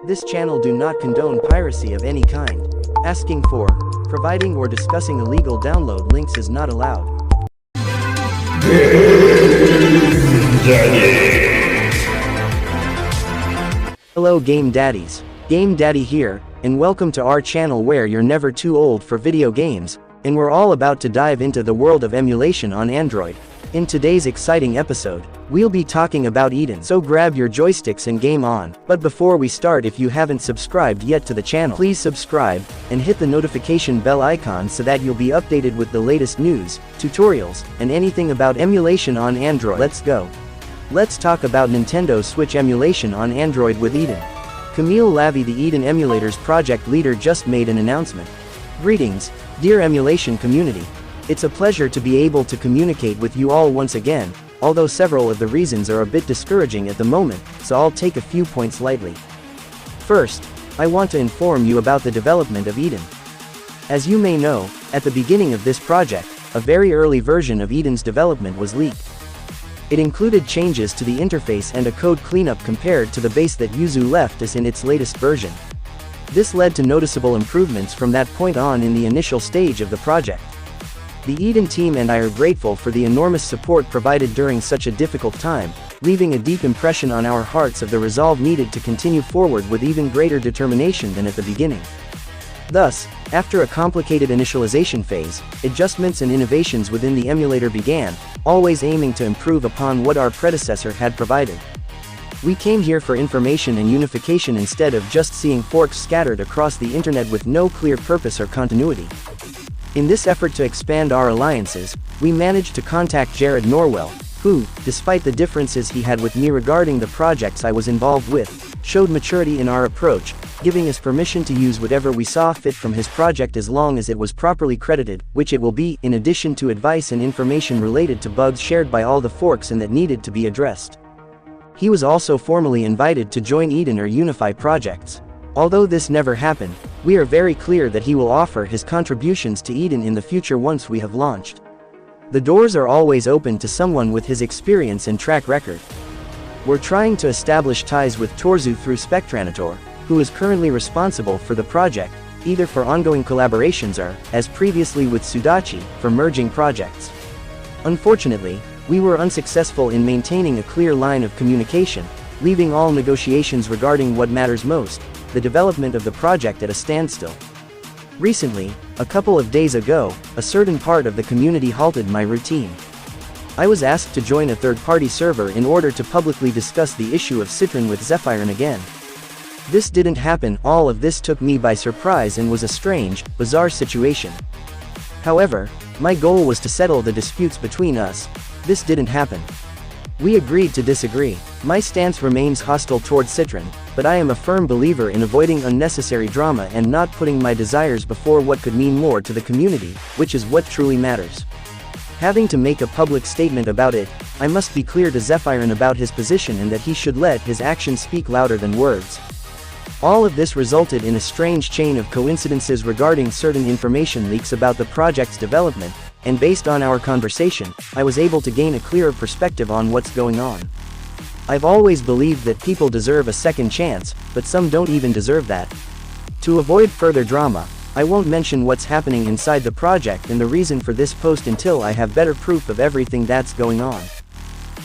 This channel do not condone piracy of any kind. Asking for, providing or discussing illegal download links is not allowed. Hello Game Daddies. Game Daddy here, and welcome to our channel where you're never too old for video games, and we're all about to dive into the world of emulation on Android. In today's exciting episode, we'll be talking about Eden, so grab your joysticks and game on. But before we start, if you haven't subscribed yet to the channel, please subscribe, and hit the notification bell icon so that you'll be updated with the latest news, tutorials, and anything about emulation on Android. Let's go. Let's talk about Nintendo Switch emulation on Android with Eden. Camille Lavie, the Eden Emulator's project leader, just made an announcement. Greetings, dear emulation community. It's a pleasure to be able to communicate with you all once again, although several of the reasons are a bit discouraging at the moment, so I'll take a few points lightly. First, I want to inform you about the development of Eden. As you may know, at the beginning of this project, a very early version of Eden's development was leaked. It included changes to the interface and a code cleanup compared to the base that Yuzu left us in its latest version. This led to noticeable improvements from that point on in the initial stage of the project. The Eden team and I are grateful for the enormous support provided during such a difficult time, leaving a deep impression on our hearts of the resolve needed to continue forward with even greater determination than at the beginning. Thus, after a complicated initialization phase, adjustments and innovations within the emulator began, always aiming to improve upon what our predecessor had provided. We came here for information and unification instead of just seeing forks scattered across the internet with no clear purpose or continuity. In this effort to expand our alliances, we managed to contact Jared Norwell, who, despite the differences he had with me regarding the projects I was involved with, showed maturity in our approach, giving us permission to use whatever we saw fit from his project as long as it was properly credited, which it will be, in addition to advice and information related to bugs shared by all the forks and that needed to be addressed. He was also formally invited to join Eden or Unify projects. Although this never happened, we are very clear that he will offer his contributions to Eden in the future once we have launched. The doors are always open to someone with his experience and track record. We're trying to establish ties with Torzu through Spectranator, who is currently responsible for the project, either for ongoing collaborations or, as previously with Sudachi, for merging projects. Unfortunately, we were unsuccessful in maintaining a clear line of communication, leaving all negotiations regarding what matters most, the development of the project, at a standstill. Recently, a couple of days ago, a certain part of the community halted my routine. I was asked to join a third-party server in order to publicly discuss the issue of Citron with Zephyrin again. This didn't happen. All of this took me by surprise and was a strange, bizarre situation. However, my goal was to settle the disputes between us. This didn't happen. We agreed to disagree. My stance remains hostile towards Citron, but I am a firm believer in avoiding unnecessary drama and not putting my desires before what could mean more to the community, which is what truly matters. Having to make a public statement about it, I must be clear to Zephyrin about his position and that he should let his actions speak louder than words. All of this resulted in a strange chain of coincidences regarding certain information leaks about the project's development, and based on our conversation, I was able to gain a clearer perspective on what's going on. I've always believed that people deserve a second chance, but some don't even deserve that. To avoid further drama, I won't mention what's happening inside the project and the reason for this post until I have better proof of everything that's going on.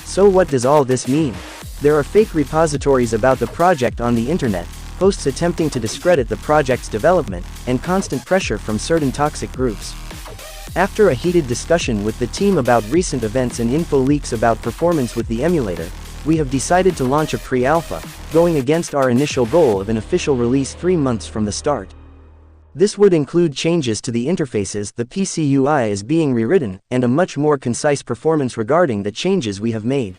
So what does all this mean? There are fake repositories about the project on the internet, posts attempting to discredit the project's development, and constant pressure from certain toxic groups. After a heated discussion with the team about recent events and info leaks about performance with the emulator, we have decided to launch a pre-alpha, going against our initial goal of an official release 3 months from the start. This would include changes to the interfaces, the PC UI is being rewritten, and a much more concise performance regarding the changes we have made.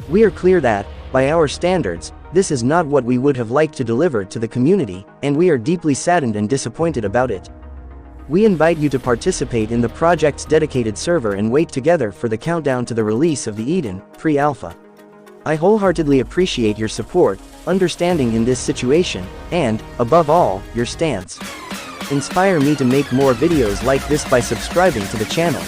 We are clear that, by our standards, this is not what we would have liked to deliver to the community, and we are deeply saddened and disappointed about it. We invite you to participate in the project's dedicated server and wait together for the countdown to the release of the Eden pre-alpha. I wholeheartedly appreciate your support, understanding in this situation, and, above all, your stance. Inspire me to make more videos like this by subscribing to the channel.